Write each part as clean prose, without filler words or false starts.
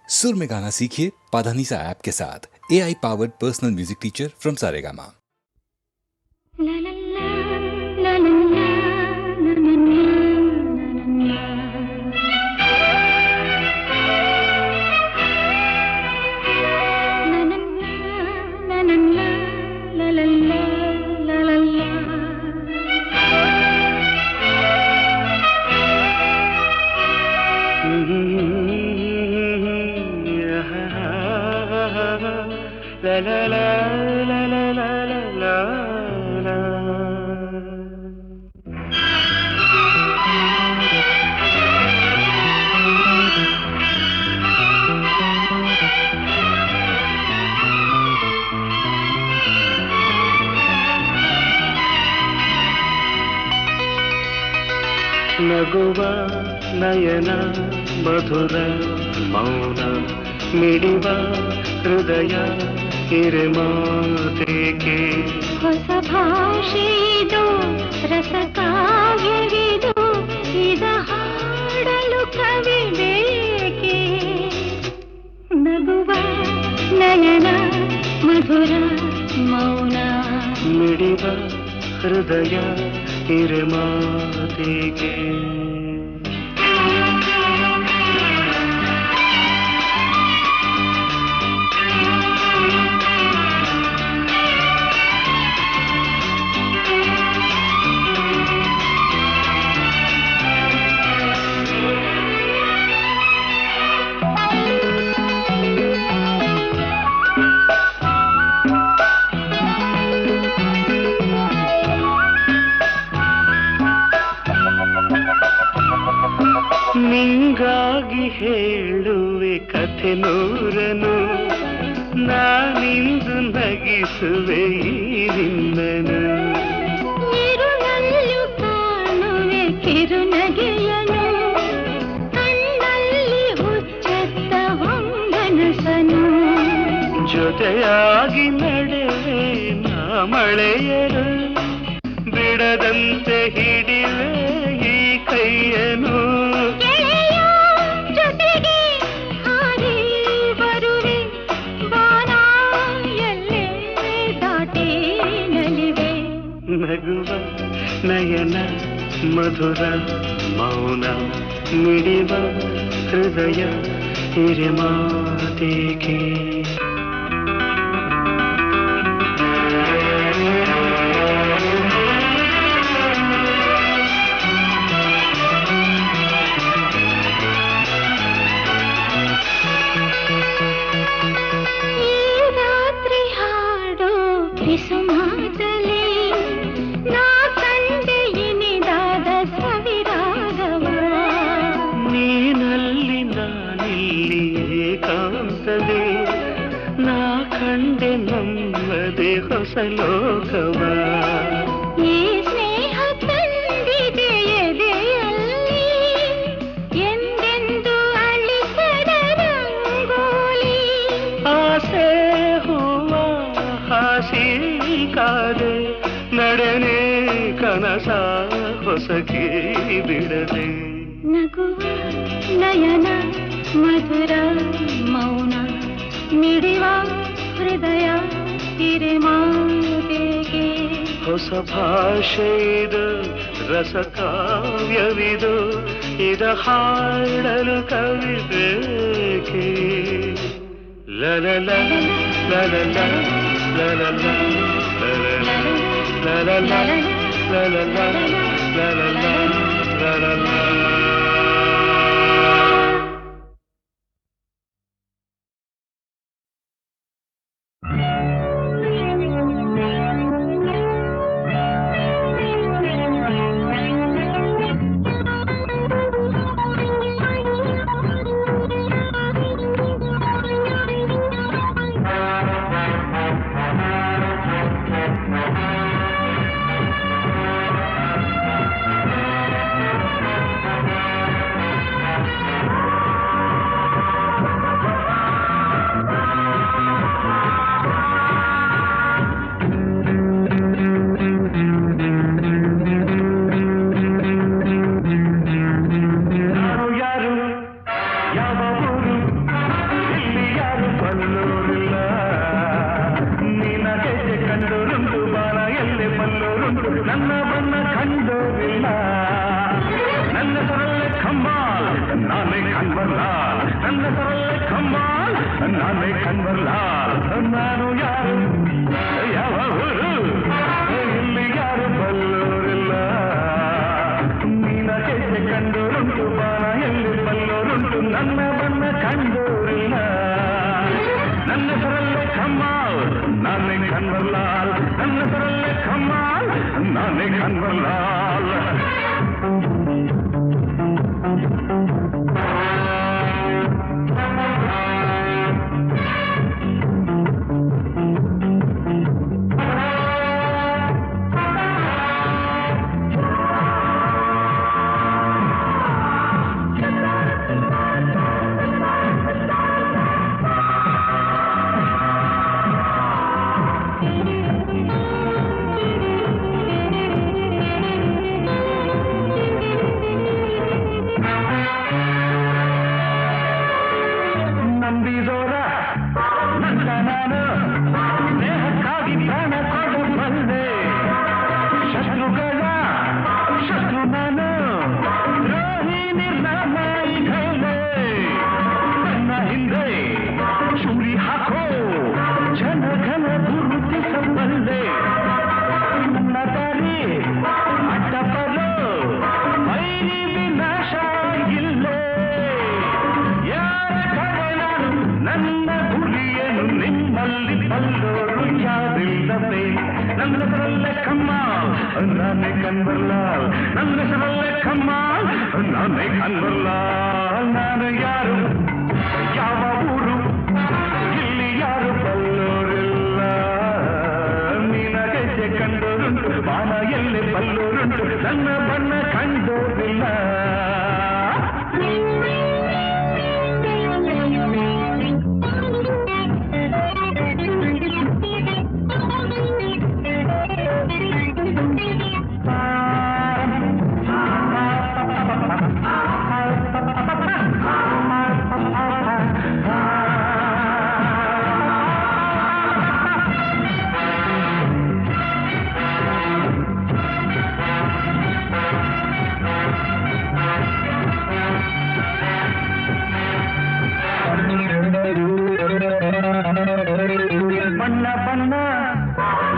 सुर में गाना सीखिए पाधानीसा ऐप के साथ। AI powered personal music teacher from Saregama. ನಗುವ ನಯನ ಮಧುರ ಮೌನ ಮಿಡಿವ ಹೃದಯ ಹಿರಿಮಾತೆಗೆ ಹೊಸ ಭಾಷೆಯಿದು ರಸ ಕಾವ್ಯವಿದು ಇದ ಹಾಡಲು ಕವಿ ಬೇಕೆ ನಗುವ ನಯನ ಮಧುರ ಮೌನ ಮಿಡಿವ ಹೃದಯ ಹಿರಿಮಾತೆಗೆ ನಿಂಗಾಗಿ ಹೇಳುವೆ ಕಥೆ ನೂರನು ನಾನಿಂದು ನಗಿಸುವೆ ಈ ನಿನ್ನನು ಇರುಳಲ್ಲೂ ಕಾಣುವೆ ಕಿರುನಗೆಯನು ಕಣ್ಣಲ್ಲಿ ಹುಚ್ಚೆತ್ತ ಹೊಂಗನಸನು ಜೊತೆಯಾಗಿ ನಡೆವೆ ನಾ ಮಳೆಯರು ಬಿಡದಂತೆ ಹಿಡಿವೆ ಈ ಕೈಯನು ನಗುವ ನಯನ ಮಧುರ ಮೌನ ಮಿಡಿವ ಹೃದಯ ಹಿರಿಮಾತೆಗೆ ನಾ ಕಂಡೆ ನಮ್ಮದೇ ಹೊಸ ಲೋಕವ ಈ ಸ್ನೇಹ ತಂದಿದೆ ಎದೆಯಲ್ಲಿ ಎಂದೆಂದು ಅಳಿಸದ ರಂಗೋಲಿ ಆಸೆ ಹೂವ ಹಾಸಿ ಕಾದೆ ನಡೆನೆ ಕನಸ ಹೊಸಕಿ ಬಿಡದೆ ನಗುವ ನಯನ ಮಧುರ ಮೌನ ಮಿಡಿವ ಹೃದಯ ಹಿರಿಮಾತೆಗೆ ಹೊಸ ಭಾಷೆಯಿದು ರಸ ಕಾವ್ಯವಿದು ಇದ ಹಾಡಲು ಕವಿ ಬೇಕೆ ಲಲಲ ಲಲಲ ಲಲಲ ಲಲಲ ಲಲಲ ಲಲಲ ಲಲಲ ಲಲಲ ಕನ್ವರ್ಲಾಲ್ ನನ್ನ ಹೆಸರಲ್ಲೇ ಕಮ್ಮಾಲ್ ನಾನೇ ಕನ್ವರ್ಲಾಲ್ ನಾನು ಯಾರು ಯಾವ ಊರು ಇಲ್ಲಿ ಯಾರು ಬಲ್ಲೋರಿಲ್ಲ ನೀನ ಕೆಟ್ಟೆ ಕಂಡೋರುಂಟು ಬಾಣ ಎಲ್ಲಿ ಬಲ್ಲೋರುಂಟು ನನ್ನ ಬಣ್ಣ ಕಂಡೋರಿಲ್ಲ ನನ್ನ ಹೆಸರಲ್ಲೇ ಕಮ್ಮಾಲ್ ನಾನೇ ಕನ್ವರ್ಲಾಲ್ ನನ್ನ ಹೆಸರಲ್ಲೇ ಕಮ್ಮಾಲ್ ನಾನೇ ಕನ್ವರ್ಲಾಲ್ ನಾನೇ ಕನ್ವರ್ಲಾಲ್ ನನ್ನ ಹೆಸರಲ್ಲೇ ಕಮ್ಮಾಲ್ ನಾನೇ ಕನ್ವರ್ಲಾಲ್ ನಾನು ಯಾರು ಯಾವ ಊರು ಇಲ್ಲಿ ಯಾರು ಬಲ್ಲೋರಿಲ್ಲ ನೀನ ಗೆಜ್ಜೆ ಕಂಡೋರುಂಟು ಬಾಣ ಎಲ್ಲಿ ಬಲ್ಲೋರುಂಟು ನನ್ನ ಬಣ್ಣ ಕಂಡೋರಿಲ್ಲ ಬಣ್ಣ ಬಣ್ಣ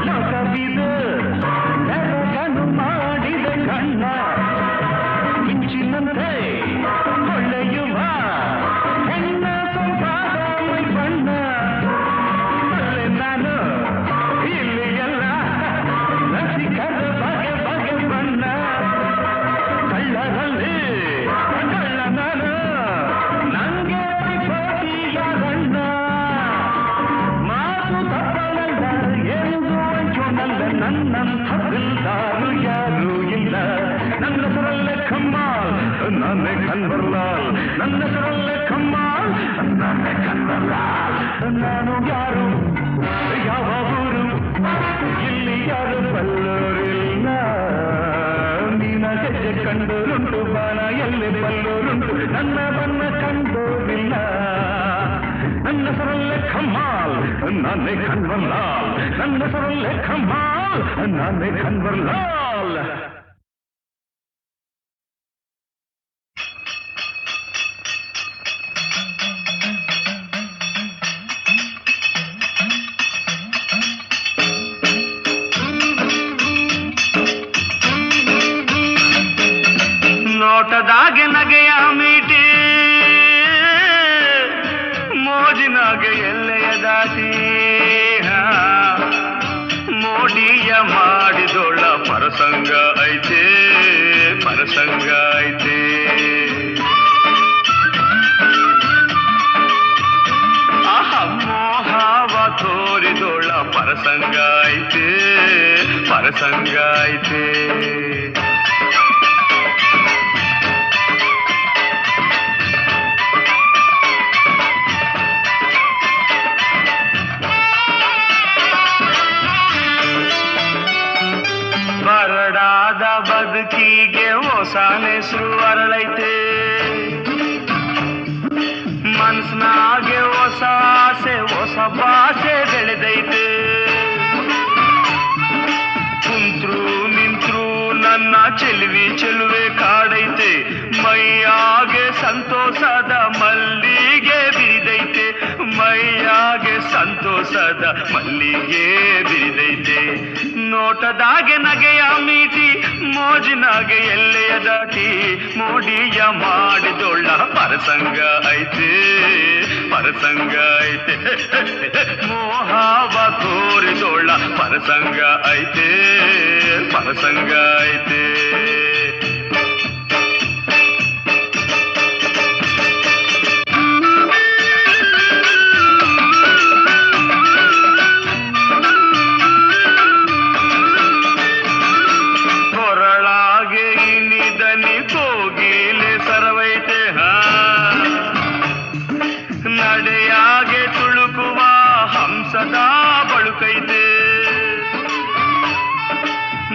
ಲೋಕವಿದು ಬೆಳಗನು ಮಾಡಿದ ಕಣ್ಣ ಮಿಂಚಿನಂತೆ ಹೊಳೆಯುವ ಹೆಣ್ಣ ಸೊಂಪಾದ ಮೈ ಬಣ್ಣ ಅಲ್ಲೇ ನಾನು ಇಲ್ಲಿ ಎಲ್ಲ ರಸಿಕರ ಬಗೆ ಬಗೆ ಬಣ್ಣ ಕಳ್ಳರಲ್ಲಿ ಕಳ್ಳ ನಾನು ನಂಗೆ ಪೈಪೋಟಿಯಾಗಣ್ಣ ನನ್ನಂಥ ದಿಲ್ದಾರು ಯಾರೂ ಇಲ್ಲ ನನ್ನ ಹೆಸರಲ್ಲೇ ಕಮ್ಮಾಲ್ ನಾನೇ ಕನ್ವರ್ಲಾಲ್ ನನ್ನ ಹೆಸರಲ್ಲೇ ಕಮ್ಮಾಲ್ ನಾನೇ ಕನ್ವರ್ಲಾಲ್ ನಾನು ಯಾರು ಯಾವ ಊರು ಇಲ್ಲಿ ಯಾರು ಬಲ್ಲೋರಿಲ್ಲ ನೀನ ಗೆಜ್ಜೆ ಕಂಡೋರುಂಟು ಬಾಣ ಎಲ್ಲಿ ಬಲ್ಲೋರುಂಟು ನನ್ನ ಬಣ್ಣ ಕಂಡೋರಿಲ್ಲ ನನ್ನ ಹೆಸರಲ್ಲೇ ಕಮ್ಮಾಲ್ ನಾನೇ ಕನ್ವರ್ಲಾಲ್ ನನ್ನ ಹೆಸರಲ್ಲೇ ಕಮ್ಮಾಲ್ ನಾನೇ ಕನ್ವರ್ಲಾಲ್ ನೋಟದಾಗೆ ನಗೆಯ ಮೀಟಿ ಮೋಜಿನಾಗೆ ಎಲ್ಲೆಯ ದಾಟಿ ಮೋಡಿಯ ಮಾಡಿದೊಳ್ಳ ಪರಸಂಗ ಐತೆ ಪರಸಂಗ ಐತೆ ಮೋಹವ ತೋರಿದೊಳ್ಳ ಪರಸಂಗ ಐತೆ ಪರಸಂಗ ಐತೆ ಬರಡಾದ ಬದುಕಿಗೆ ಹೊಸನೆಸರು ಅರಳೈತೆ ಮನ್ಸ್ನಾಗೆ ಹೊಸ ಆಸೆ ಹೊಸ ಭಾಷೆ ಬೆಳೆದೈತೆ ಕುಂತ್ರು ನಿಂತ್ರು ನನ್ನ ಚೆಲುವೆ ಕಾಡೈತೆ ಮೈಯಾಗೆ ಸಂತೋಷದ ಸದ ಮಲ್ಲಿಗೆ ಬಿರಿದೈತೆ ನೋಟದಾಗೆ ನಗೆಯ ಮೀಟಿ ಮೋಜಿನಾಗೆ ಎಲ್ಲೆಯ ದಾಟಿ ಮೋಡಿಯ ಮಾಡಿದೊಳ್ಳ ಪರಸಂಗ ಐತೆ ಪರಸಂಗ ಐತೆ ಮೋಹವ ತೋರಿದೊಳ್ಳ ಪರಸಂಗ ಐತೆ ಪರಸಂಗ ಐತೆ ನಡೆಯಾಗೆ ತುಳುಕುವ ಹಂಸದ ಬಳುಕೈತೆ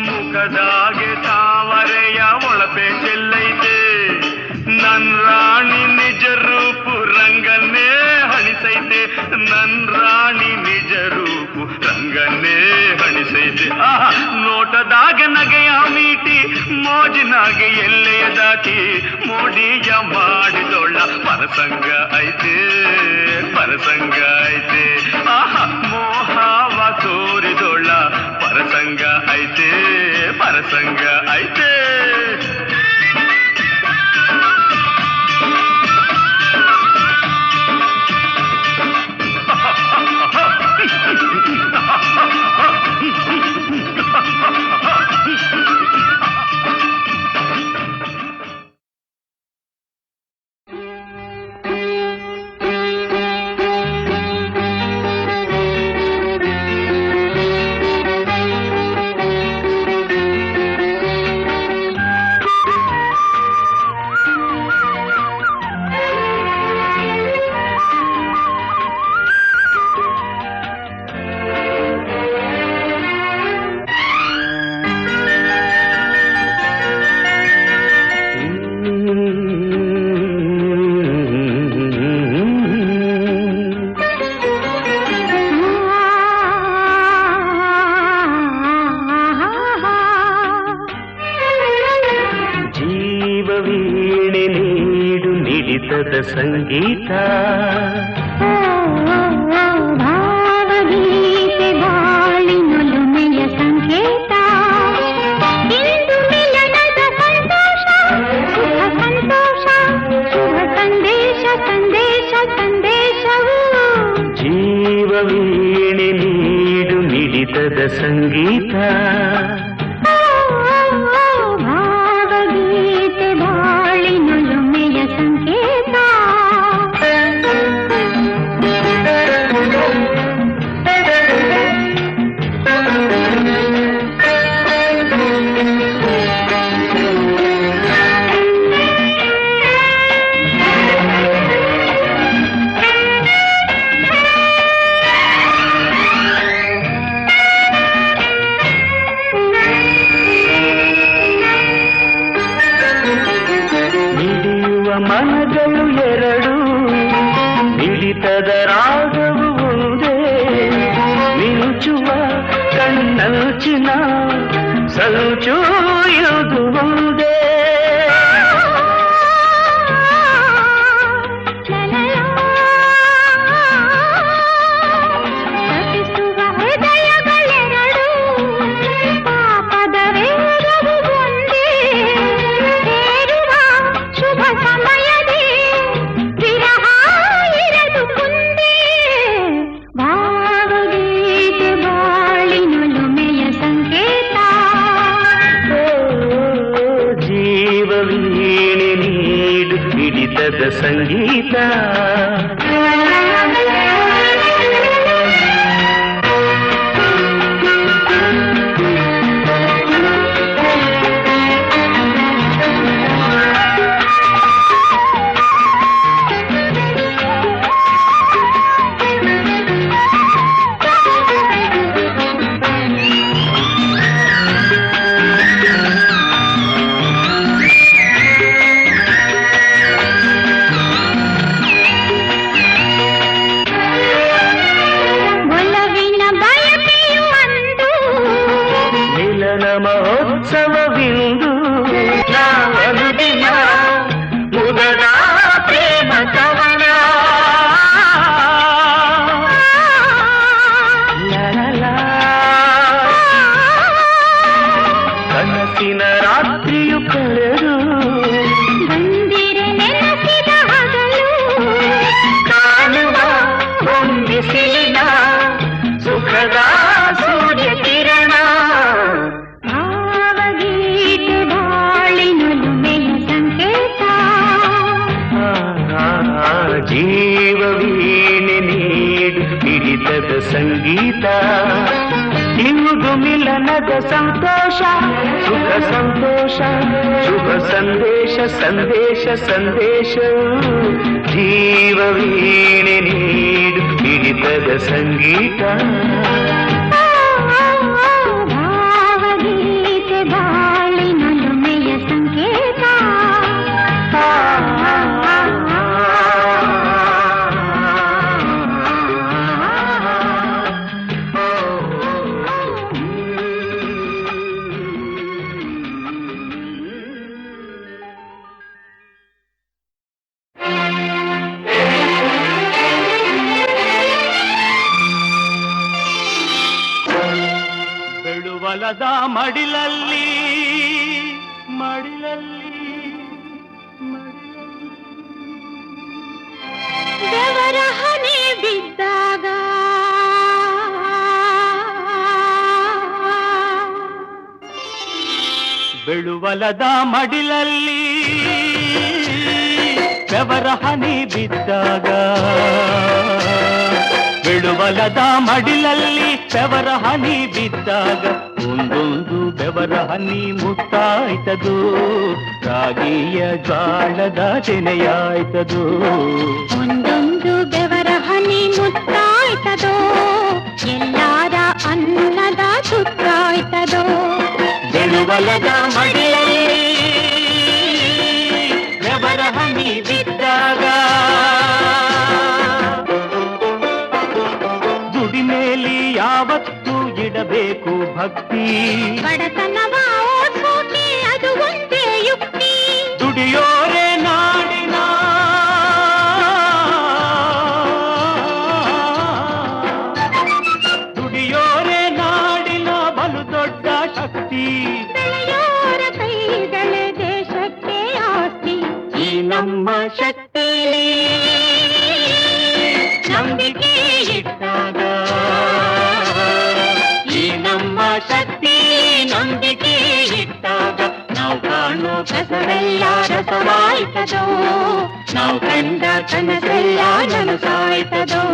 ಮುಖದಾಗೆ ತಾವರೆಯ ಒಳಪೆ ಚೆಲ್ಲೈತೆ ನನ್ ರಾಣಿ ನಿಜ ರೂಪು ರಂಗನ್ನೇ ಹಣಿಸೈತೆ ನನ್ ರಾಣಿ ನಿಜ ರೂಪು ರಂಗನ್ನೇ ಹಣಿಸೈತೆ ನೋಟದಾಗೆ ನಗೆಯ ಮೀಟಿ ಮೋಜಿನಾಗೆ ಎಲ್ಲೆಯ ದಾಟಿ ಮೋಡಿಯ ಮಾಡಿದೊಳ್ಳ ಪರಸಂಗ ಐತೆ ಪರಸಂಗ ಐತೆ ಮೋಹವ ತೋರಿದೊಳ್ಳ ಪರಸಂಗ ಐತೆ ಪರಸಂಗ ಐತೆ ಸಂಗೀತ ಭಾವಗೀತೆ ಬಾಳಿನೊಲುಮೆಯ ಸಂಕೇತ ಇಂದು ಮಿಲನದ ಸಂತೋಷ ಸುಖ ಸಂತೋಷ ಶುಭ ಸಂದೇಶ ಸಂದೇಶ ಸಂದೇಶವು ಜೀವವೀಣೆ ನೀಡು ಮಿಡಿತದ ಸಂಗೀತ ಭಾವಗೀತೆ ಬಾಳಿನೊಲುಮೆಯ ಸಂಕೇತ ಮನಗಳು ಎರಡು ಮಿಡಿತದ ರಾಗವು ಒಂದೇ ಮಿಂಚುವ ಕಣ್ಣಂಚಿನ ಸಂಚು ಇದು ಒಂದೇ ಸಂಗೀತ ಇವುದು ಮಿಲನದ ಸಂತೋಷ ಸುಖ ಸಂತೋಷ ಶುಭ ಸಂದೇಶ ಸಂದೇಶ ಸಂದೇಶ ಜೀವ ವೀಣೆ ನೀಡು ಹಿಡಿತದ ಸಂಗೀತ ಭಾವಗೀತೆ ಬಾಳಿನೊಲುಮೆಯ ಸಂಕೇತ ಬೆಳುವಲದ ಮಡಿಲಲ್ಲಿ ಮಡಿಲಲ್ಲಿ ದೇವರ ಹನಿ ಬಿದ್ದಾಗ ಬೆಳುವಲದ ಮಡಿಲಲ್ಲಿ ಬೆವರ ಹನಿ ಬಿದ್ದಾಗ ಬೆಳುವಲದ ಮಡಿಲಲ್ಲಿ ಬೆವರ ಹನಿ ಬಿದ್ದಾಗ ಒಂದೊಂದು ಬೆವರ ಹನಿ ಮುತ್ತಾಯ್ತದು ರಾಗಿಯ ಜ್ವಾಳದ ತೆನೆಯಾಯ್ತದು ಒಂದೊಂದು ಬೆವರ ಹನಿ ಮುತ್ತಾಯ್ತದೋ ಎಲ್ಲಾರ ಅನ್ನದ ಸುತ್ತಾಯ್ತದೋ ಬೆಳುವಲದ ಮಡಿಲಲ್ಲಿ ಬೆವರ ಹನಿ ಬಿದ್ದಾಗ ದುಡಿಮೇಲಿ ಯಾವತ್ತೂ ಇಡಬೇಕು ಭಕ್ತಿ ಬಡತನವ ಓಡಿಸೋಕೆ ಅದು ಒಂದೇ ಯುಕ್ತಿ ದುಡಿಯೋರೆ ನಾಡಿನ ದುಡಿಯೋರೆ ನಾಡಿನ ಬಲು ದೊಡ್ಡ ಶಕ್ತಿ ಬೆಳೆಯೋರ ಕೈಗಳೇ ದೇಶಕ್ಕೆ ಆಸ್ತಿ ಈ ನಮ್ಮ ಶಕ್ತಿ ನಂಬಿಕೆ ಇಟ್ಟಾಗ ಈ ನಮ್ಮ ಶಕ್ತಿ ನಂಬಿಕೆ ಇಟ್ಟಾಗ ನಾವು ಕಾಣೋ ಕಸವೆಲ್ಲ ರಸವಾಯ್ತದೋ ನಾವು ಕಂಡ ಕನಸೆಲ್ಲ ನನಸಾಯ್ತದೋ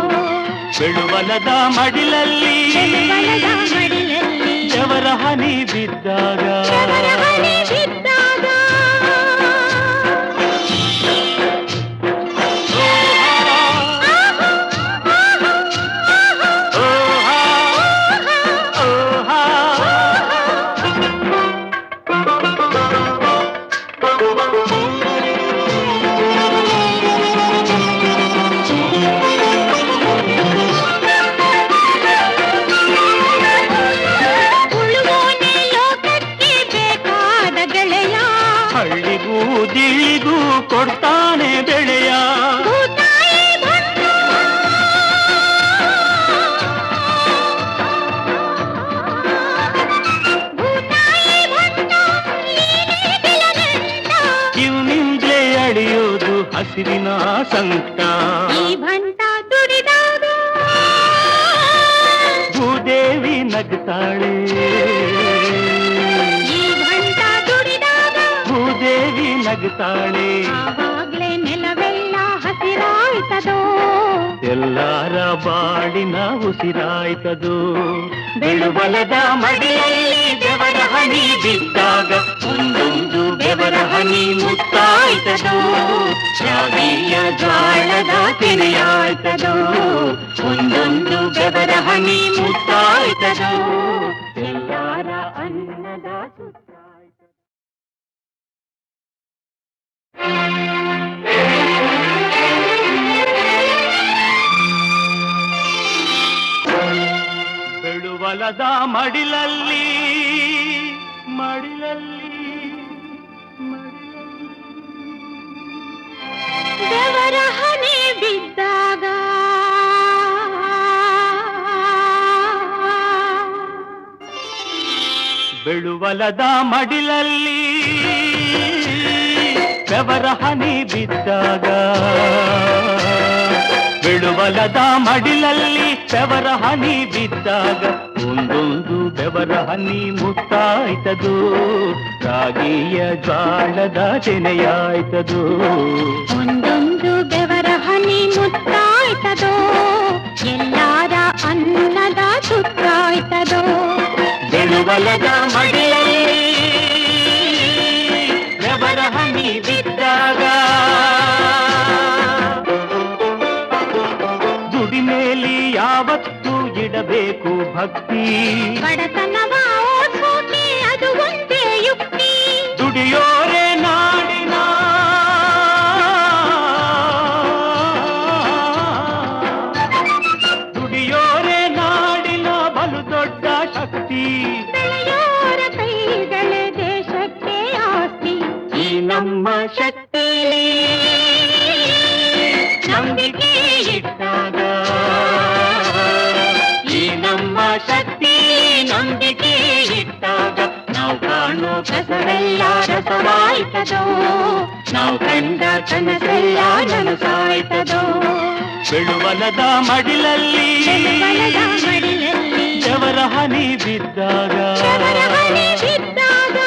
ಬೆಳುವಲದ ಮಡಿಲಲ್ಲಿ ಬೆಳುವಲದ ಮಡಿಲಲ್ಲಿ ಬೆವರ ಹನಿ ಬಿದ್ದಾಗ ಬೆವರ ಹನಿ ಬಿದ್ದಾಗ ಉಳುವೋನೆ ಲೋಕಕ್ಕೆ ಬೇಕಾದ ಗೆಳೆಯ ಹಳ್ಳಿಗೂ ದಿಳಿಗೂ ಕೊಡ್ತಾನೆ ಬೆಳೆಯ ಭೂತಾಯಿ ಭಟ್ಟ ಭೂತಾಯಿ ಭಟ್ಟ ನೀನೇ ಗೆಲನೆಂದ ಇವನಿಂದಲೇ ಅಳಿಯೋದು ಹಸಿರಿನ ಸಂಕಟ ಈ ಭಂಟ ದುಡಿದಾಗ ಭೂದೇವಿ ನಗ್ತಾಳೆ ಈ ಭಂಟ ದುಡಿದಾಗ ಭೂದೇವಿ ನಗ್ತಾಳೆ ಆವಾಗ್ಲೇ ನೆಲವೆಲ್ಲ ಹಸಿರಾಯ್ತದೋ ಎಲ್ಲಾರ ಬಾಳಿನ ಉಸಿರಾಯ್ತದು ಬೆಳುಬಲದ ಮಡಿಲಲ್ಲಿ ಬೆವರ ಹನಿ ಬಿದ್ದಾಗ ಒಂದೊಂದು ಬೆವರ ಹನಿ ಮುತ್ತಾಯ್ತದು ರಾಗಿಯ ಜ್ವಾಳದ ತೆನೆಯಾಯ್ತದು ಒಂದೊಂದು ಬೆವರ ಹನಿ ಮುತ್ತಾಯ್ತದು ಎಲ್ಲಾರ ಅನ್ನದ ಸುತ್ತಾಯ್ತದು ಬೆಳುವಲದ ಮಡಿಲಲ್ಲಿ ಮಡಿಲಲ್ಲಿ ದೇವರ ಹನಿ ಬಿದ್ದಾಗ ಬೆಳುವಲದ ಮಡಿಲಲ್ಲಿ ಬೆವರ ಹನಿ ಬಿದ್ದಾಗ ಬೆಳುವಲದ ಮಡಿಲಲ್ಲಿ ಬೆವರ ಹನಿ ಬಿದ್ದಾಗ ಒಂದೊಂದು ಬೆವರ ಹನಿ ಮುತ್ತಾಯ್ತದು ರಾಗಿಯ ಜ್ವಾಳದ ತೆನೆಯಾಯ್ತದು ಒಂದೊಂದು ಬೆವರ ಹನಿ ಮುತ್ತಾಯ್ತದೋ ಎಲ್ಲಾರ ಅನ್ನ ಬಿಡುವಲದ ಮಡಿಲಲ್ಲಿ ಬೆವರ ಹನಿ ಬಿದ್ದಾಗ ದುಡಿಮೇಲಿ ಯಾವತ್ತೂ ಇಡಬೇಕು ಭಕ್ತಿ ಬಡತನವ ಓಡಿಸೋಕೆ ಅದು ಒಂದೇ ಯುಕ್ತಿ ದುಡಿಯೋರೆ ನಾಡಿನ ದುಡಿಯೋರೆ ನಾಡಿನ ಬಲು ದೊಡ್ಡ ಶಕ್ತಿ ಬೆಳೆಯೋರ ಕೈಗಳೇ ದೇಶಕ್ಕೆ ಆಸ್ತಿ ಈ ನಮ್ಮ ಶಕ್ತಿ ನಂಬಿಕೆ ಇಟ್ಟಾಗ ಈ ನಮ್ಮ ಶಕ್ತಿ ನಂಬಿಕೆ ಇಟ್ಟಾಗ ನಾವು ಕಾಣೋ ಕಸವೆಲ್ಲ ರಸವಾಯ್ತದೋ ನಾವು ಕಂಡ ಕನಸೆಲ್ಲ ನನಸಾಯ್ತದೋ ಬಿಡುವಲದ ಮಡಿಲಲ್ಲಿ ಬೆಳುವಲದ ಮಡಿಲಲ್ಲಿ ಬೆವರ ಹನಿ ಬಿದ್ದಾಗ ಬೆವರ ಹನಿ ಬಿದ್ದಾಗ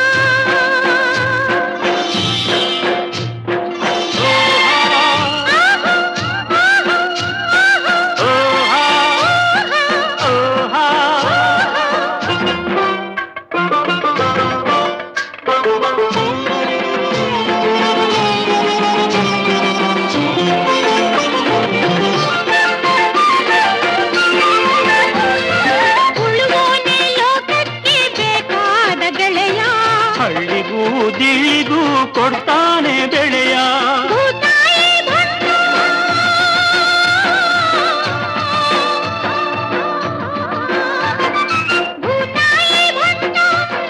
ಉಳುವೋನೆ ಲೋಕಕ್ಕೆ ಬೇಕಾದ ಗೆಳೆಯ ಹಳ್ಳಿಗೂ ದಿಳ್ಳಿಗೂ ಕೊಡ್ತಾನೆ ಬೆಳೆಯ ಭೂತಾಯಿ ಭಟ್ಟ ಭೂತಾಯಿ ಭಟ್ಟ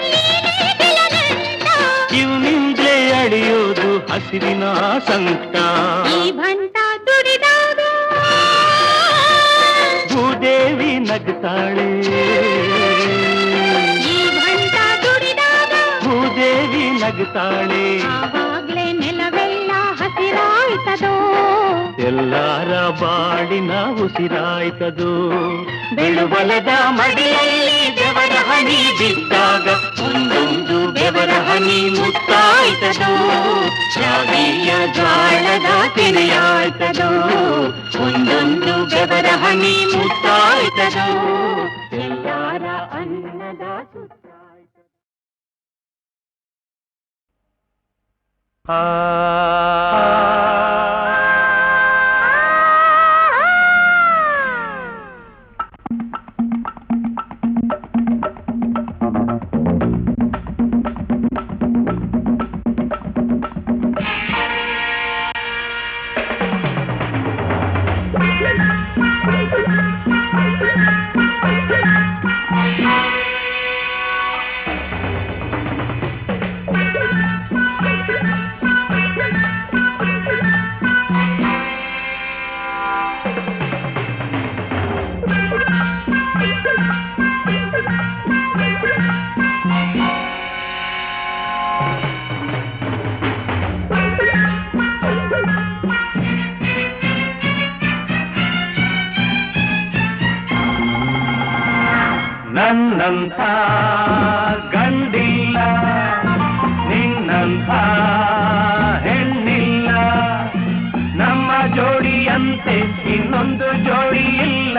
ನೀನೇ ಬಿಲನೆಂಟ ಇವನಿಂದಲೇ ಅಳಿಯೋದು ಹಸಿರಿನ ಸಂಕಟ ಈ ಭಂಟ ದುಡಿದಾಗ ಭೂದೇವಿ ನಗ್ತಾಳೆ ಈ ಭಂಟ ದುಡಿದಾಗ ಭೂದೇವಿ ನಗ್ತಾಳೆ ಆವಾಗ್ಲೇ ನೆಲವೆಲ್ಲ ಹಸಿರಾಯ್ತದೋ ಎಲ್ಲಾರ ಬಾಡಿನ ಉಸಿರಾಯ್ತದು ಬಿಳುವಲದ ಮಡಿಲಲ್ಲಿ ಬೆವರ ಹನಿ ಬಿದ್ದಾಗ ಒಂದೊಂದು ಬೆವರ ಹನಿ ಮುತ್ತಾಯ್ತದು ರಾಗಿಯ ಜ್ವಾಳದ ತೆರೆಯಾಯ್ತದು ಒಂದೊಂದು ಬೆವರ ಹನಿ ಮುತ್ತಾಯ್ತದು ಎಲ್ಲಾರ ಅನ್ನದ ಸುತ್ತಾಯ್ತದು ನನ್ನಂಥ ಗಂಡಿಲ್ಲ ನಿನ್ನಂಥ ಹೆಣ್ಣಿಲ್ಲ ನಮ್ಮ ಜೋಡಿಯಂತೆ ಇನ್ನೊಂದು ಜೋಡಿ ಇಲ್ಲ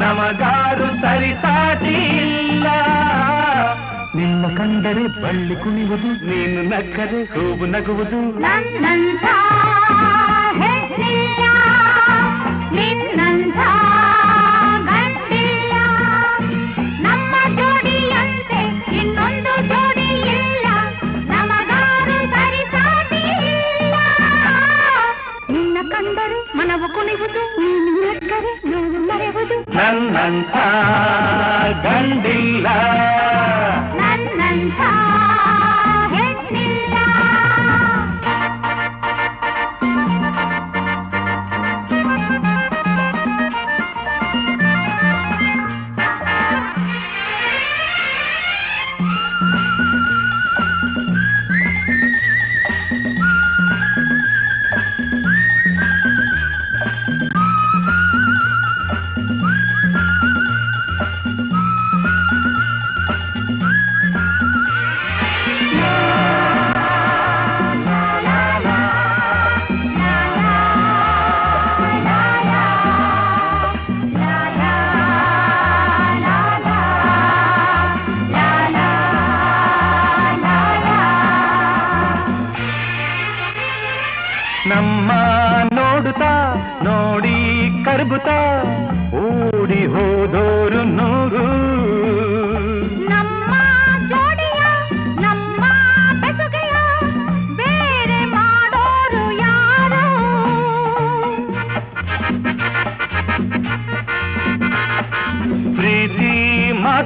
ನಮಗಾರು ಸರಿಸಾಟಿ ಇಲ್ಲ ನಿನ್ನ ಕಂಡರೆ ಬಳ್ಳಿ ಕುಣಿಯುವುದು ನೀನು ನಕ್ಕರೆ ಹೂವು ನಗುವುದು ನನ್ನಂಥ ಹೆಣ್ಣಿಲ್ಲ ನಿನ್ನಂಥ ಗಂಡಿಲ್ಲ ನಮ್ಮ ಜೋಡಿಯಂತೆ ಇನ್ನೊಂದು ಜೋಡಿ ಇಲ್ಲ ನಮಗಾರು ಸರಿಸಾಟಿ ಇಲ್ಲ ನಿನ್ನ ಕಂಡರೆ ಮನವು ಕುಣಿಯುವುದು ನೀನು ನಕ್ಕರೆ ನೋವು ಮರೆಯುವುದು ನನ್ನಂಥ ಗಂಡಿಲ್ಲ ನನ್ನಂಥ ಹೆಣ್ಣಿಲ್ಲ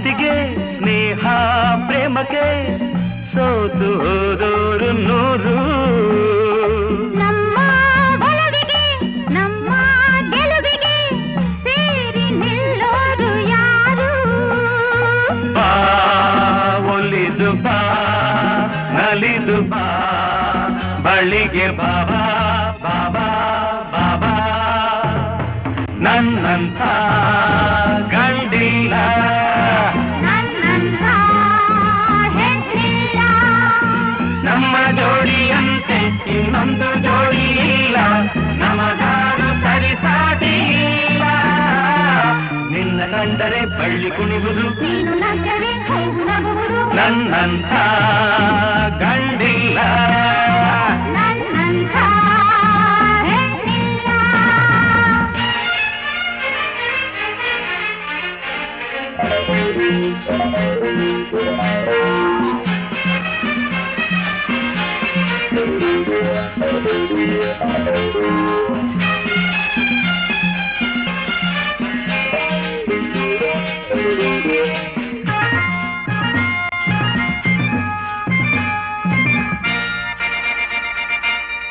ಮಾತಿಗೆ ಸ್ನೇಹ ಪ್ರೇಮಕ್ಕೆ ಸೋತು ಹೋದೋರು ನೂರು. ನಮ್ಮ ಒಲವಿಗೆ ನಮ್ಮ ಗೆಲುವಿಗೆ ಸೇರಿ ನಿಲ್ಲೋರು ಯಾರು? ಬಾ ಒಲಿದು ಬಾ ನಲಿದು ಬಾ ಬಳಿಗೆ ಬಾಬಾ ಬಾಬಾ ಬಾಬಾ. ನನ್ನಂಥ ಗಂಡಿಲ್ಲ ನನ್ನಂಥ ಹೆಣ್ಣಿಲ್ಲ. ನಮ್ಮ ಜೋಡಿಯಂತೆ ಇನ್ನೊಂದು ಜೋಡಿ ಇಲ್ಲ, ನಮಗಾರು ಸರಿಸಾಟಿ ಇಲ್ಲ. ನಿನ್ನ ಕಂಡರೆ ಬಳ್ಳಿ ಕುಣಿವುದು, ನೀನು ನಕ್ಕರೆ ಹೌದು ನಗುವುದು. ನನ್ನಂಥ ಗಂಡಿಲ್ಲ ನನ್ನಂಥ ಹೆಣ್ಣಿಲ್ಲ.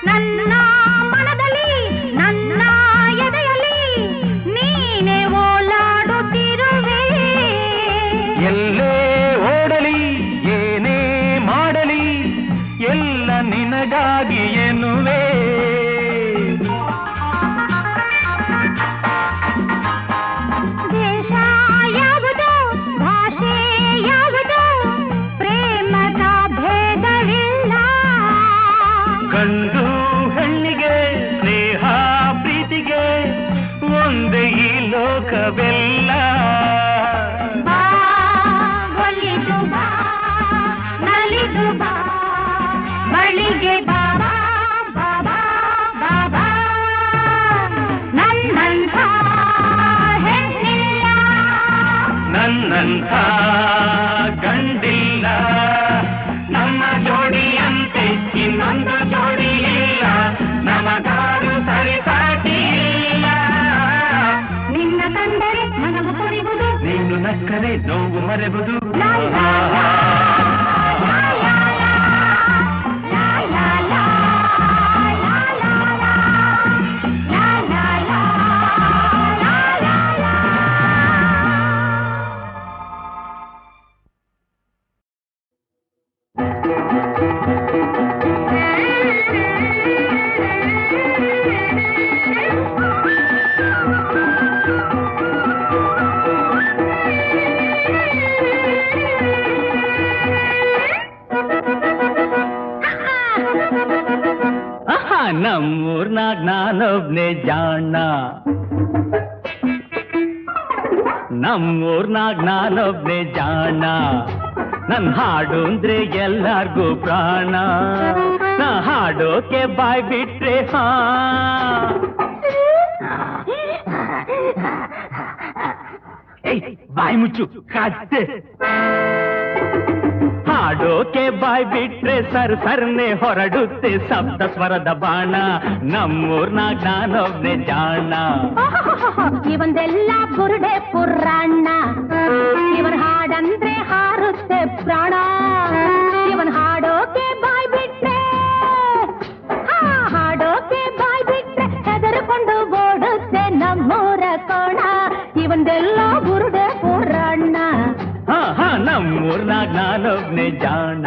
ನನ್ನ ಮನದಲ್ಲಿ ನನ್ನ ಎದೆಯಲ್ಲಿ ನೀನೇ ಓಲಾಡುತ್ತಿರುವೆ. ಎಲ್ಲೇ ಓಡಲಿ ಏನೇ ಮಾಡಲಿ ಎಲ್ಲ ನಿನಗಾಗಿ ಎನ್ನುವೆ. ದೇಶ ಯಾವುದು ಭಾಷೆ ಯಾವುದು ಪ್ರೇಮದ ಭೇದವಿಲ್ಲ. ಗಂಡು ಹೆಣ್ಣಿಗೆ ಸ್ನೇಹ ಪ್ರೀತಿಗೆ ಒಂದೇ ಈ ಲೋಕವೆಲ್ಲ. ಬಾ ಒಲಿದು ಬಾ ನಲಿದು ಬಾ ಬಳಿಗೆ ಬಾಬಾ ಬಾಬಾ ಬಾಬಾ. ನನ್ನಂಥ ಹೆಣ್ಣಿಲ್ಲ. ನನ್ನಂಥ ಗಂಡಿಲ್ಲ, ನಮ್ಮ ಜೋಡಿಯಂತೆ ಇನ್ನೊಂದು ಜೋಡಿ ಇಲ್ಲ, ನಮಗಾರು ಸರಿಸಾಟಿ ಇಲ್ಲ. ನಿನ್ನ ಕಂಡರೆ ಮನವು ಕುಣಿವುದು. ನೀನು ನಕ್ಕರೆ ನೋವು ಮರೆವುದು. ಲಾ ಲಾ ಲಾ, ಲಾ ಲಾ ಲಾ, ಲಾ ಲಾ ಲಾ, ಲಾ ಲಾ ಲಾ, ಲಾ ಲಾ ಲಾ, ಲಾ ಲಾ ಲಾ. ನಮ್ಮೂರ್ನಾಗ ನಾನೊಬ್ನೇ ಜಾಣ, ನಮ್ಮೂರ್ನಾಗ ನಾನೊಬ್ನೇ ಜಾಣ. ನನ್ ಹಾಡು ಅಂದ್ರೆ ಎಲ್ಲಾರ್ಗೂ ಪ್ರಾಣ, ನಾ ಹಾಡೋಕೆ ಬಾಯ್ ಬಿಟ್ರೆ ಹಾ. ಬಾಯ್ ಮುಚ್ಚು ಕತ್ತೆ. ಹಾಡೋಕೆ ಬಾಯ್ ಬಿಟ್ರೆ ಸರ್ನೆ ಹೊರಡುತ್ತೆ ಶಬ್ದ ಸ್ವರದ ಬಾಣ. ನಮ್ಮೂರ್ನಾಗ ನಾನೊಬ್ನೇ ಜಾಣ. ಇವಂದೆಲ್ಲ ಬುರುಡೆ ಪುರಾಣ, ಇವನ್ ಹಾಡಂದ್ರೆ ಹಾರುತ್ತೆ ಪ್ರಾಣ. ಇವನ್ ಹಾಡೋಕೆ ಬಾಯ್ ಬಿಟ್ರೆ ಹಾಡೋಕೆ ಬಾಯ್ ಬಿಟ್ರೆ ಹೆದರ್ಕೊಂಡು ಓಡುತ್ತೆ ನಮ್ಮೂರ ಕೋಣ. ಇವಂದೆಲ್ಲ ಬುರುಡೆ ಪುರಾಣ. ನಮ್ಮೂರ್ನಾಗ ನಾನೊಬ್ನೇ ಜಾಣ.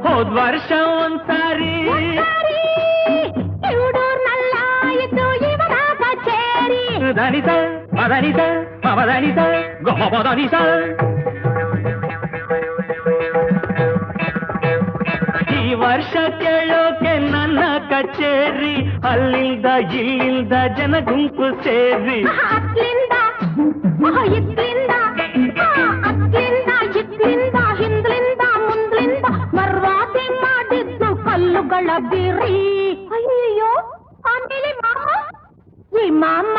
ಹೋದ್ ವರ್ಷ ಒಂದ್ಸಾರಿ ಇವಡೂರ್ನಲ್ಲಾಯಿತು ಇವನ ಕಚೇರಿ. ಧನಿಸ ಮದನಿಸ ಮದನಿಸ ಗೊಮ ಮದನಿಸ. ಈ ವರ್ಷ ಕೇಳೋಕೆ ನನ್ನ ಕಚೇರಿ, ಅಲ್ಲಿಂದ ಇಲ್ಲಿಂದ ಜನ ಗುಂಪು ಸೇರಿ. ಅತ್ಲಿಂದ ಇತ್ಲಿಂದ ಅತ್ಲಿಂದ ಇತ್ಲಿಂದ ಹಿಂದ್ಲಿಂದ ಮುಂದ್ಲಿಂದ ಮರ್ವಾದಿ ಮಾಡಿದ್ದು ಕಲ್ಲುಗಳ ಬಿರಿ. ಅಯ್ಯೋ ಆಮೇಲೆ ಮಾಮ ಈ ಮಾಮ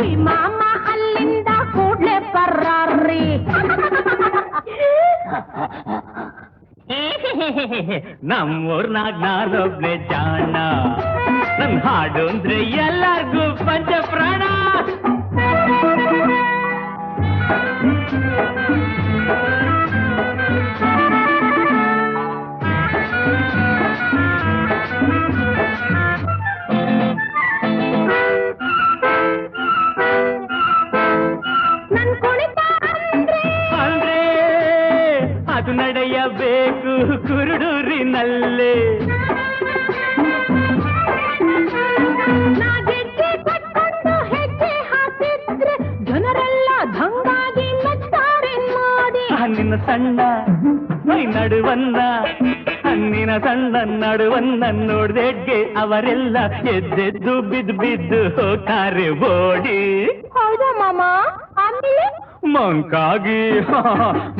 ಈ ಮಾಮ ಅಲ್ಲಿಂದ ಕೂಡ್ಲೆ ಪರ್ರಾರ್ರಿ. ನಮ್ಮೂರ್ನಾಗ ನಾನೊಬ್ನೆ ಜಾಣ, ನನ್ ಹಾಡು ಅಂದ್ರೆ ಎಲ್ಲಾರ್ಗೂ ಪಂಚ ಪ್ರಾಣ. ಅಂದ್ರೆ ಅದು ನಡೆಯಬೇಕು ಕುರುಡೂರಿನಲ್ಲೇ. ನಾಗೆಜ್ಜೆ ಕಟ್ಕೊಂಡು ಹೆಜ್ಜೆ ಹಾಕಿದ್ರೆ ಜನರೆಲ್ಲ ದಂಗಾಗಿ ಮೆಚ್ತಾರೆ ನೋಡಿ. ನಿನ್ನ ಸಣ್ಣ ನಡುವನ್ನ, ನಿನ್ನ ಸಣ್ಣ ನಡುವನ್ನ ನೋಡ್ದೆಡ್ಗೆ ಅವರೆಲ್ಲ ಎದ್ದೆದ್ದು ಬಿದ್ದು ಬಿದ್ದು ಹೋಗ್ತಾರೆ ಓಡಿ. ಹೌದಾ ಮಾಮ? ಆಮೇಲೆ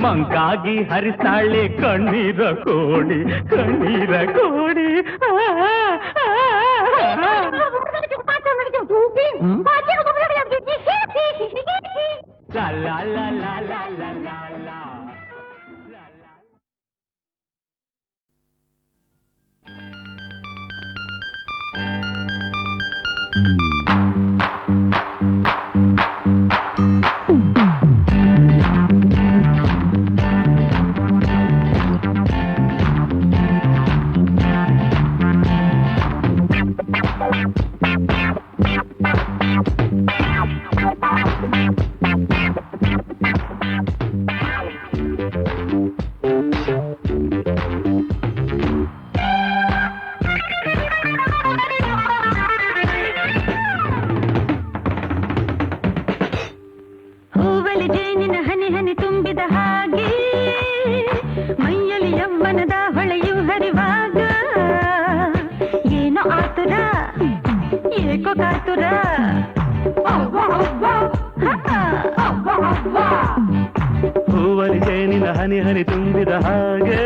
ಮಂಕಾಗಿ ಹರಿಸಾಳೆ ಕಣ್ಣೀರ ಕೋಡಿ, ಕಣ್ಣೀರ ಕೋಡಿ. ಲಾ ಲಾ ಲಾ ಲಾ ಲಾ ಲಾ ಲಾ ಲಾ. ಹೂವಲಿ ಜೇನಿನ ಹನಿ ಹನಿ ತುಂಬಿದ ಹಾಗೆ ಮೈಯಲ್ಲಿ ಯವ್ವನದ ಹೊಳೆಯು ಹರಿವಾಗ ಏನೋ ಆತುರ ಏಕೋ ಕಾತುರ. ಹೂವಲಿ ಜೇನಿನ ಹನಿ ಹನಿ ತುಂಬಿದ ಹಾಗೆ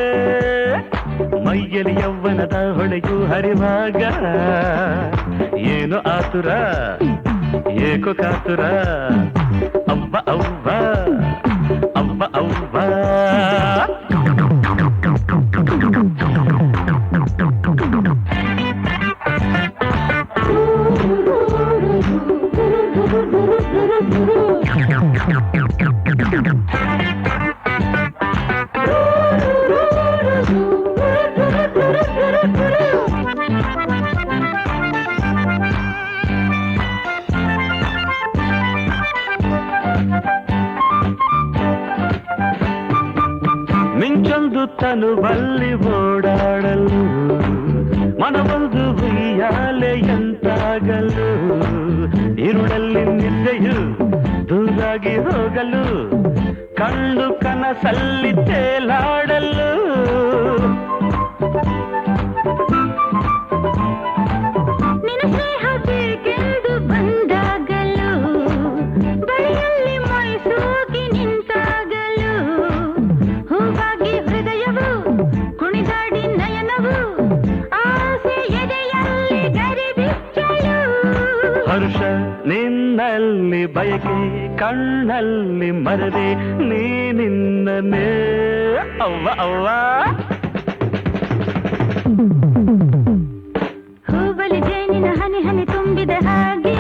ಮೈಯಲ್ಲಿ ಯವ್ವನದ ಹೊಳೆಯು ಹರಿವಾಗ ಏನು ಆತುರ ಏಕೋ ಕಾತುರ. ಅವ್ವ ಅವ್ವ ಅವ್ವ ಅವ್ವ. ಮಿಂಚೊಂದು ತನುವಲ್ಲಿ ಓಡಾಡಲು ಮನವೊಂದು ಉಯ್ಯಾಲೆಯಂತಾಗಲು ಇರುಳಲ್ಲಿ ನಿದ್ದೆಯು ದೂರಾಗಿ ಹೋಗಲು ಕಣ್ಣು ಕನಸಲ್ಲಿ ತೇಲಾಡಲು. ನಿನ್ನ ಸ್ನೇಹ ಬೇಕೆಂದು ಬಂದಾಗಲು ಬಳಿಯಲ್ಲಿ ಮೈಸೂಗಿ ನಿಂತಾಗಲು ಹೂವಾಗಿ ಹೃದಯವು ಕುಣಿದಾಡಿ ನಯನವು ಆಸೆ ಎದೆಯಲ್ಲಿ ಗರಿಬಿಚ್ಚಲು. ಹರ್ಷ ನಿನ್ನಲ್ಲಿ ಬಯಕೆ ಕಣ್ಣಲ್ಲಿ ಮರದೆ ನೀನಿನ್ನನೇ ಅವ್ವ ಅವ್ವ. ಹೂವಲಿ ಜೇನಿನ ಹನಿ ಹನಿ ತುಂಬಿದ ಹಾಗೆ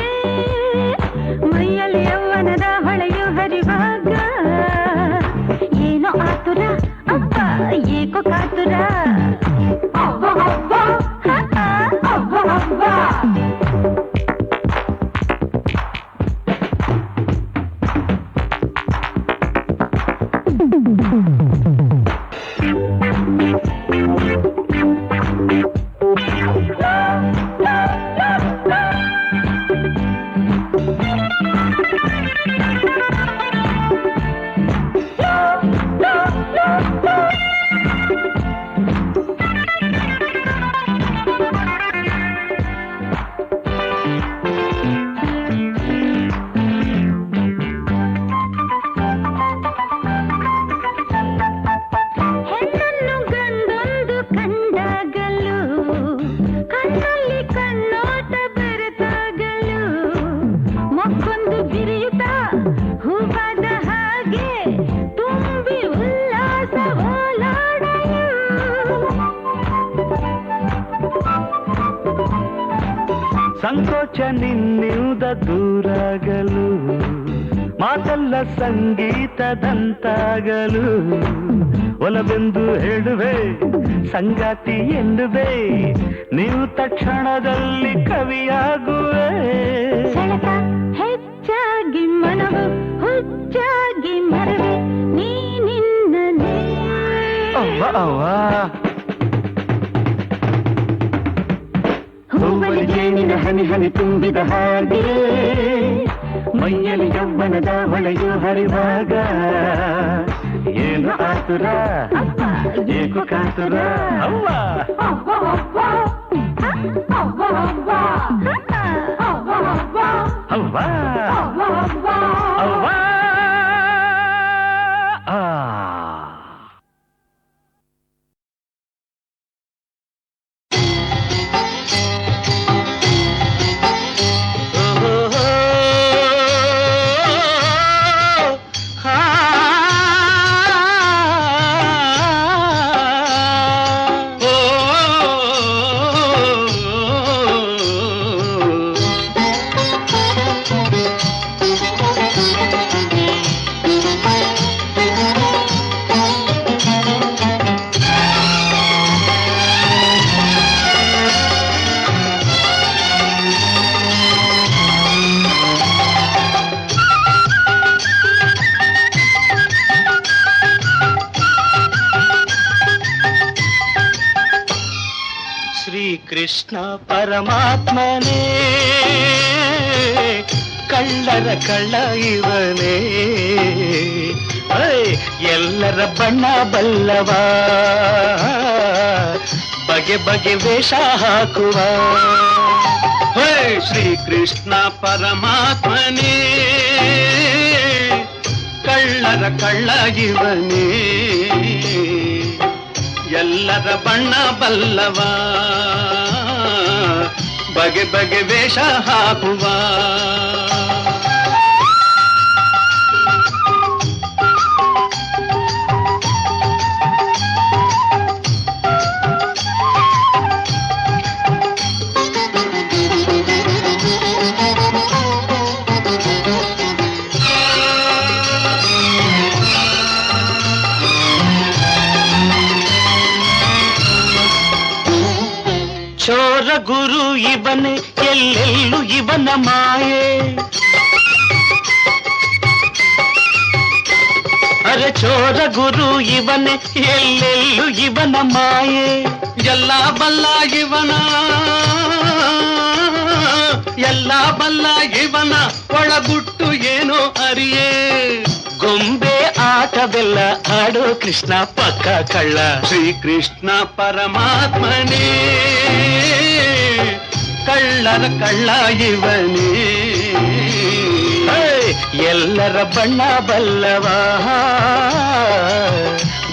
ಮೈಯಲ್ಲಿ ಯವ್ವನದ ಹೊಳೆಯು ಹರಿವಾಗ ಏನೋ ಆತುರ ಅಪ್ಪ ಏಕೋ ಕಾತುರ. ಅವ್ವ ಅವ್ವ ಅವ್ವ ಅವ್ವ. ಸಂಕೋಚ ನಿನ್ನಿಂದ ದೂರಾಗಲು ಮಾತೆಲ್ಲ ಸಂಗೀತದಂತಾಗಲು ಒಲವೆಂದು ಹೇಳುವೆ ಸಂಗಾತಿ ಎನ್ನುವೆ ನೀವು ತಕ್ಷಣದಲ್ಲಿ ಕವಿಯಾಗುವೆ ಸೆಳೆತ ಹೆಚ್ಚಾಗಿ ಮನವು ಹುಚ್ಚಾಗಿ ಮರವೆ ನೀ ನಿನ್ನನೇ ಅವ್ವ ಅವ್ವ ಹೂವಲಿ ಜೇನಿನ ಹನಿ ಹನಿ ತುಂಬಿದ ಹಾಗೆ ಮೈಯಲ್ಲಿ ಯೌವನದ ಹೊಳೆಯು ಹರಿವಾಗ ಏನು ಆತುರ ಏಕು ಕಾತುರ ಅವ್ವ ಅವ್ವ ಅವ್ವ ಆ ಕೃಷ್ಣ ಪರಮಾತ್ಮನೇ ಕಳ್ಳರ ಕಳ್ಳ ಇವನೇ ಎಲ್ಲರ ಬಣ್ಣ ಬಲ್ಲವ ಬಗೆ ಬಗೆ ವೇಷ ಹಾಕುವ ಶ್ರೀಕೃಷ್ಣ ಪರಮಾತ್ಮನೇ ಕಳ್ಳರ ಕಳ್ಳ ಇವನೇ ಎಲ್ಲರ ಬಣ್ಣ ಬಲ್ಲವ ಬಗೆ ಬಗೆ ವೇಷ ಹಾಕುವ ಚೋರ ಗುರು ಇವನೇ ಎಲ್ಲೆಲ್ಲೂ ಇವನ ಮಾಯೆ ಅರೆ ಚೋರ ಗುರು ಇವನೇ ಎಲ್ಲೆಲ್ಲೂ ಇವನ ಮಾಯೆ ಎಲ್ಲ ಬಲ್ಲ ಇವನ ಎಲ್ಲ ಬಲ್ಲ ಇವನ ಒಳಗುಟ್ಟು ಏನೋ ಅರಿಯೇ ಗೊಂಬೆ ಆಟವೆಲ್ಲ ಆಡೋ ಕೃಷ್ಣ ಪಕ್ಕ ಕಳ್ಳ ಶ್ರೀಕೃಷ್ಣ ಪರಮಾತ್ಮನೇ ಕಳ್ಳರ ಕಳ್ಳ ಇವನೇ ಎಲ್ಲರ ಬಣ್ಣ ಬಲ್ಲವ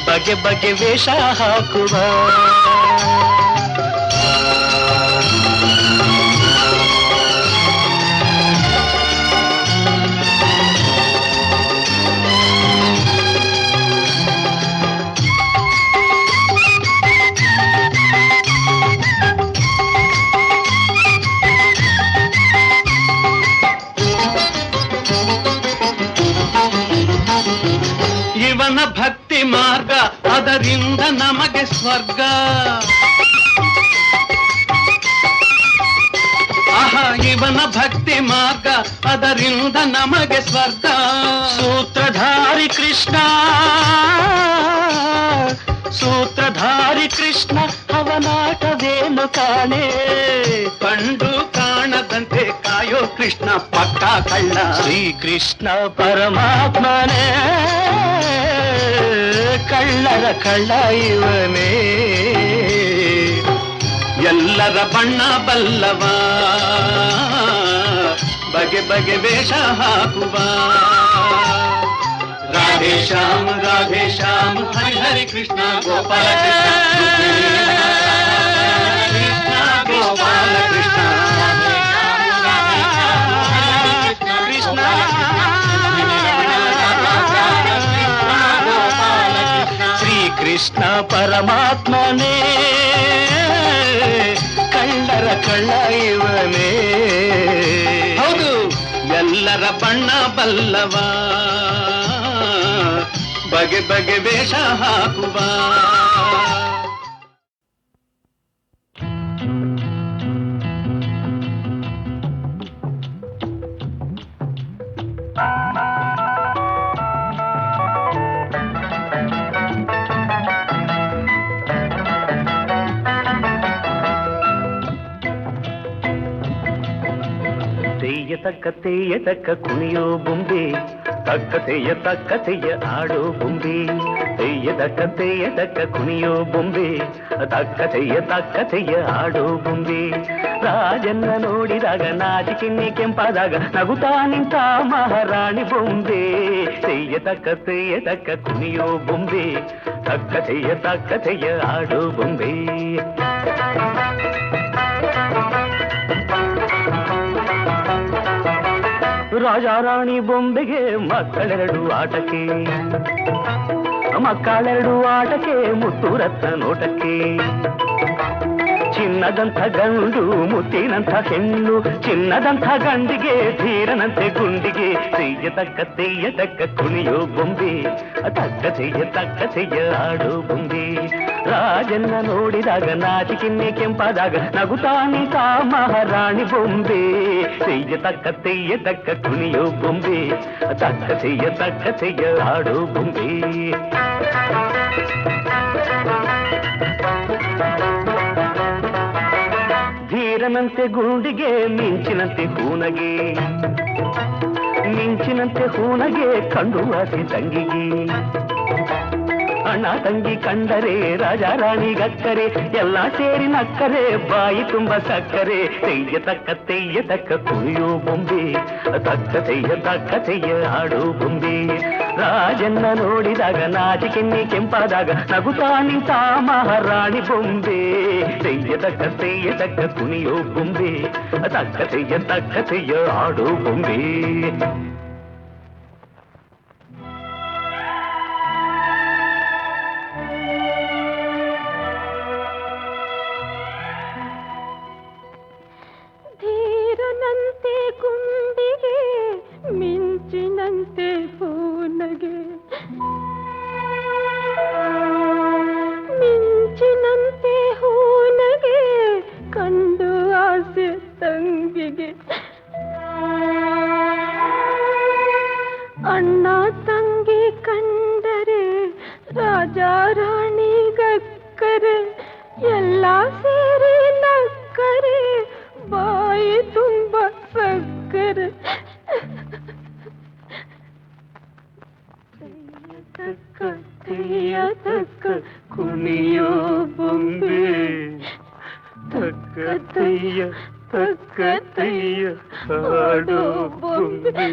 ಬಗೆ ಬಗೆ ವೇಷ ಹಾಕುವ ಇವನ ಭಕ್ತಿ ಮಾರ್ಗ ಅದರಿಂದ ನಮಗೆ ಸ್ವರ್ಗ ಆಹಾ ಇವನ ಭಕ್ತಿ ಮಾರ್ಗ ಅದರಿಂದ ನಮಗೆ ಸ್ವರ್ಗ ಸೂತ್ರಧಾರಿ ಕೃಷ್ಣ ಸೂತ್ರಧಾರಿ ಕೃಷ್ಣ ಅವನಾಟವೇನು ಕಾಣೆ ಕಂಡು ಕಾಣದಂತೆ ಕಾಯೋ ಕೃಷ್ಣ ಪಕ್ಕ ಕಳ್ಳ ಶ್ರೀಕೃಷ್ಣ ಪರಮಾತ್ಮನೇ ಕಳ್ಳರ ಕಳ್ಳ ಇವನೇ ಎಲ್ಲರ ಬಣ್ಣ ಬಲ್ಲವ ಬಗೆ ಬಗೆ ವೇಷ ಹಾಕುವ ರಾಧೆ ಶ್ಯಾಮ ಹರಿ ಹರಿ ಕೃಷ್ಣ ಗೋಪಾಲ ಕೃಷ್ಣ ಗೋಪಾಲ ಕೃಷ್ಣ ಕೃಷ್ಣ ಶ್ರೀಕೃಷ್ಣ ಪರಮಾತ್ಮನೇ ಕಳ್ಳರ ಕಳ್ಳ ಇವನೇ ಎಲ್ಲರ ಬಣ್ಣ ಬಲ್ಲವ ಬಗೆ ಬಗೆ ವೇಷ ಹಾಕುವ ತೆಯ್ಯ ತಕ್ಕ ಕುಣಿಯೋ ಬೊಂಬೆ ತಕ್ಕ ಆಡೋ ಬೊಂಬೆ ತೆಯ್ಯ ತಕ್ಕ ಕುಣಿಯೋ ಬೊಂಬೆ ತಕ್ಕ ಆಡೋ ಬೊಂಬೆ ರಾಜನ್ನ ನೋಡಿದಾಗ ನಾಚಿಕೆನ್ನೆ ಕೆಂಪಾದಾಗ ನಗುತ್ತಾ ನಿಂತ ಮಹಾರಾಣಿ ಬೊಂಬೆ ತೆಯ್ಯ ತಕ್ಕ ಕುಣಿಯೋ ಬೊಂಬೆ ತಕ್ಕ ಆಡೋ ಬೊಂಬೆ ರಾಜ ರಾಣಿ ಬೊಂಬೆಗೆ ಮಕ್ಕಳೆರಡು ಆಟಕ್ಕೆ ಮುತ್ತು ರತ್ನ ನೋಟಕ್ಕೆ ಚಿನ್ನದಂಥ ಗಂಡು ಮುತ್ತಿನಂಥ ಹೆಣ್ಣು ಚಿನ್ನದಂಥ ಗಂಡಿಗೆ ಧೀರನಂತೆ ಗುಂಡಿಗೆ ತೆಯ್ಯ ತಕ್ಕ ಕುಣಿಯೋ ಬೊಂಬೆ ತಕ್ಕ ಆಡೋ ಬೊಂಬೆ ರಾಜನ್ನ ನೋಡಿದಾಗ ನಾಚಿಕೆನ್ನೆ ಕೆಂಪಾದಾಗ ನಗುತ್ತಾ ನಿಂತ ಮಹಾರಾಣಿ ಬೊಂಬೆ ತೆಯ್ಯ ತಕ್ಕ ಕುಣಿಯೋ ಬೊಂಬೆ ತಕ್ಕ ಆಡೋ ಬೊಂಬೆ ಧೀರನಂತೆ ಗುಂಡಿಗೆ ಮಿಂಚಿನಂತೆ ಹೂನಗೆ ಕಂಡು ಆಸೆ ತಂಗಿಗೆ ಅಣ್ಣ ತಂಗಿ ಕಂಡರೆ ರಾಜ ರಾಣಿಗಕ್ಕರೆ ಎಲ್ಲ ಸೇರಿ ನಕ್ಕರೆ ಬಾಯಿ ತುಂಬ ಸಕ್ಕರೆ ತೆಯ್ಯ ತಕ್ಕ ಕುಣಿಯೋ ಬೊಂಬೆ ತಕ್ಕ ಆಡೋ ಬೊಂಬೆ ರಾಜನ್ನ ನೋಡಿದಾಗ ನಾಚಿಕೆನ್ನೆ ಕೆಂಪಾದಾಗ ನಗುತ್ತಾ ನಿಂತ ಮಹಾರಾಣಿ ಬೊಂಬೆ ತೆಯ್ಯ ತಕ್ಕ ಕುಣಿಯೋ ಬೊಂಬೆ ತಕ್ಕ ಆಡೋ ಬೊಂಬೆ ಮಿಂಚಿನಂತೆ ಹೂನಗೆ ಕಂಡು ಆಸೆ ತಂಗಿಗೆ ಅಣ್ಣ ತಂಗಿ ಕಂಡರೆ ರಾಜ ರಾಣಿಗಕ್ಕರೆ ಎಲ್ಲ ಸೇರಿ ನಕ್ಕರೆ ಬಾಯಿ ತುಂಬ ಸಕ್ಕರೆ ತೆಯ್ಯ ತಕ್ಕ ಕುಣಿಯೋ ಬೊಂಬೆ ತಕ್ಕ ಆಡೋ ಬೊಂಬೆ